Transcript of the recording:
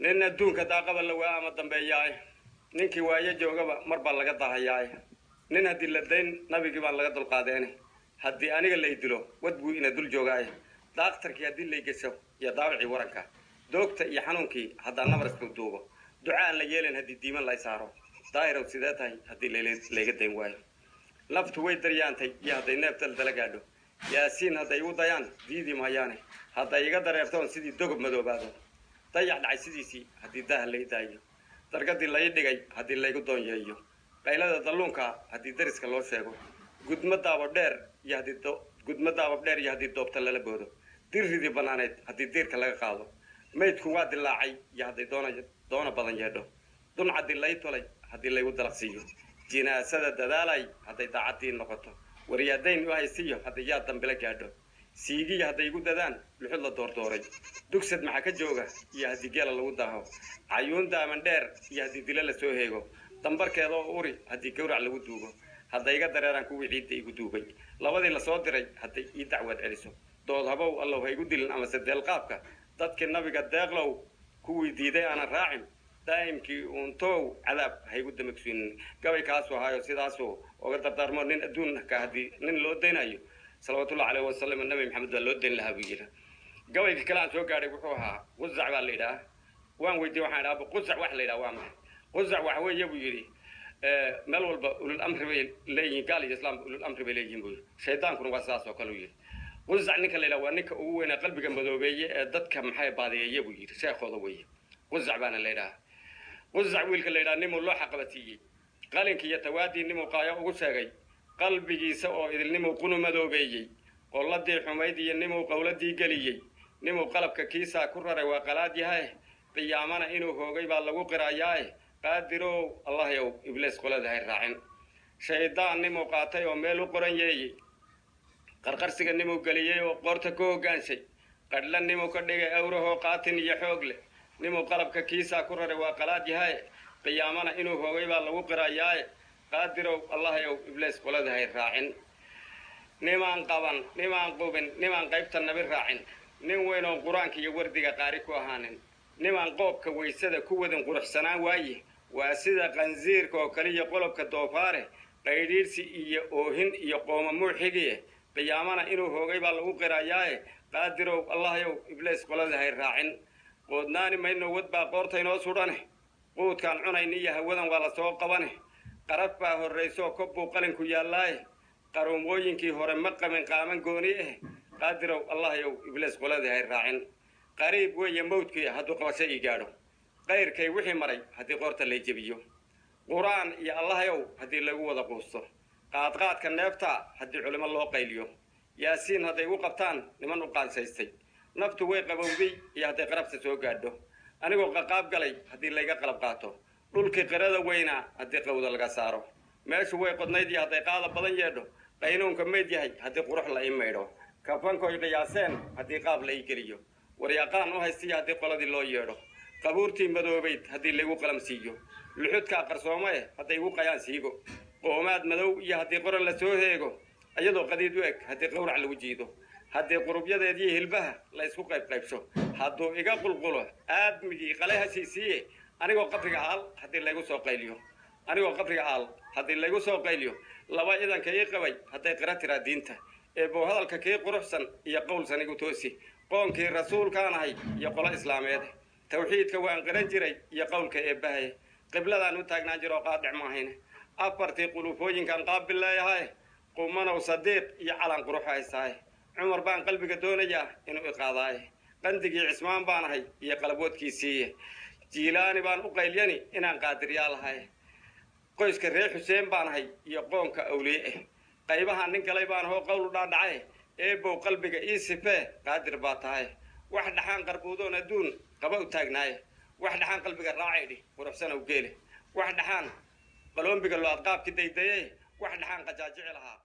nin adduunka daaqaba la waa ama dambeeyaay ninkii waaye joogaba mar baa laga dahayaay nin haddii la dayn nabigii baan laga dulqaadeene haddii aniga lay dilo wad buu ina dul joogaay daaqtarkii haddii lay gesho iyo daawicii waranka doogta iyo xanuunkii haddaan nabar isku duubo ducaan la yeelan haddii diiman la saaro daahirow sidee tahay haddii layga dayn waayo naftu way daryaantay iyo hadday neeftal dala gaadho yaasiin hadday igu dayaan diidi maayaane hadday iga dareertoon sidii dogob madoobaado dayac dhacay sidiisii haddii daaha lay daayo dargadii lay dhigay haddii laygu doonyeeyo qaylada dalluunka haddii dariska loo sheego gudmo daabab dheer iyo haddii doobta lala boodo dirridii bannaaneed haddii diirka laga qaado maydku waa dilaacay iyo hadday doona badan yeedho duncadii lay tolay haddii laygu dalaqsiiyo jinaasada dadaalay hadday daacadii noqoto waryaadayn u haysiyo hadday yaa dambila gaadho siigiya hadday igu dadaan luxud la doordooray dugsad maxaa ka jooga iyo haddii geela lagu daaho cayuun daaman dheer iyo haddii dilo la soo heego dambarkeeda oo uri haddii gawrac lagu duugo hadday iga dareeraan kuwii ciidda igu duugay labadii lasoo diray hadday ii dacwaad celiso dood habow allow ha igu dilin amase deelqaabka dadkii nabiga deeqlow kuwii diiday aanan raacin daa'imkii uuntow cadaab ha igu damagsiinin gabay kaasuu ahaayo sidaasuu oga dardaarmo nin adduunka haddii nin loo daynayo salawaatullahi calayhi wasalam nabi maxamed baa loo dayn lahaa buu yidhi gabayga kale aan soo gaadhay wuxuu ahaa qusac baa la yidhaha waan weydiiyey waxaan idhaha qusac wax la yidhaha waa maxay qusac waxa weeye buu yidhi meel walba ulul amri bay leeyihiin gaal iyo islaam ulul amri bay leeyihiin buu yidhi shaydaankuna waa sidaas oo kale uu yidhi qusac ninka la yidhaha waa ninka ugu weynaa qalbiga madoobeeye ee dadka maxay baadiyeeye buu yidhi sheekhooda weeye qusac baana la yidhaha qusac wiilka la yidhaha nimuu loo xaqabatiiyey qalinkii iyo tawaadii nimuu qaayo ugu sheegay qalbigiisa oo idilnimuu qunu madoobeeyey qolladii xumayd iyo nimuu qowladii geliyey nimuu qalabka kiisaa ku raray waa qalaad yahay qiyaamana inuu hoogay baa lagu qirayaae qaadirow allahyow ibliis qoladahay raacin shaydaan nimuu qaatay oo meel u qoran yeeyey qarqarsiga nimuu geliyey oo qoorta ku hoggaanshay qadhla nimuu ka dhigay awrahoo qaatin iyo xoog leh nimuu qalabka kiisaa ku raray waa qalaad yahay qiyaamana inuu hoogay baa lagu qirayaae qaadirow allahyow ibliis qoladahay raacin nimaan qaban nimaan qubin nimaan qaybta nabi raacin nin weyn oo qur-aanka iyo wardiga qaari ku ahaanin nimaan qoobka waysada ku wadin quruxsanaan waaye waa sida qansiirka oo kaliya qolobka doofaare qaydhiirsi iyo oohin iyo qooma muuxigiye qiyaamana inuu hoogay baa lagu qirayaae qaadirow allahyow ibliis qoladahay raacin qoodnaani mayno wad baa qoorta inoo sudhane quudkaan cunayni iyo hawadan waa la soo qabane qarab baa horraysoo kob buu qalinku yaallaaye qaruumooyinkii hore ma qabin qaaman gooni ah qaadirow allahyow ibliis qoladahay raacin qariib weeye mawdkii hadduu qabasho ii gaadho qayrkay wixii maray haddii qoorta lay jebiyo qur-aan iyo allahyow haddii lagu wada quusto qaadqaadka neefta haddii culimo loo qayliyo yaasiin hadday igu qabtaan niman u qaansaystay naftu way qabowday iyo hadday qarabta soo gaadho anigoo qaqaab galay haddii layga qalab qaato dhulkii qirada weynaa haddii qawda laga saaro meeshu way qodnayd iyo hadday qaada badan yeedho qaynuunka mayd yahay haddii qurux la ii maydho kafankoy qiyaaseen haddii qaab la ii geliyo waryaqaan u haystiya haddii qoladii loo yeedho qabuurtii madoobayd haddii laygu qalam siiyo luxudkaa qarsoome hadday igu qayaan siigo qoomaad madow iyo haddii qoran la soo heego iyadoo qadiid u eg haddii qawrac lagu jiido haddii qurubyadeediyo hilbaha la ysku qaybqaybsho hadduu iga qulqulo aadmigii qale hasiisiiye anigoo qabriga aal haddii laygu soo qayliyo laba idanka ii qabay hadday qira tiraa diinta eebbow hadalka kii quruxsan iyo qowlsan igu toosi qoonkii rasuulkaan ahay iyo qolo islaameed tawxiidka waan qiran jiray iyo qowlka eebbahay qibladaan u taagnaan jiro qaadhic maahayne afartii qulufooyinkan qaabil leeyahay qumanow sadiiq iyo calan qurux haysaaye cumar baan qalbiga doonayaa inuu iqaadaaye qandigii cismaan baan ahay iyo qalabwoodkiisiiye jiilaani baan u qaylyani inaan qaadiryaa lahay qoyska reer xuseen baan ahay iyo qoonka awliye ah qaybahaan nin galay baan hoo qowl u dhaadhacay eebow qalbiga ii sifee qaadir baa tahay wax dhaxaan qarbuudoon adduun qaba u taagnaaye wax dhaxaan qalbiga raacaydhi quruxsanow geele wax dhaxaan qaloombiga loo adqaabki daydaye wax dhaxaan qajaajici lahaa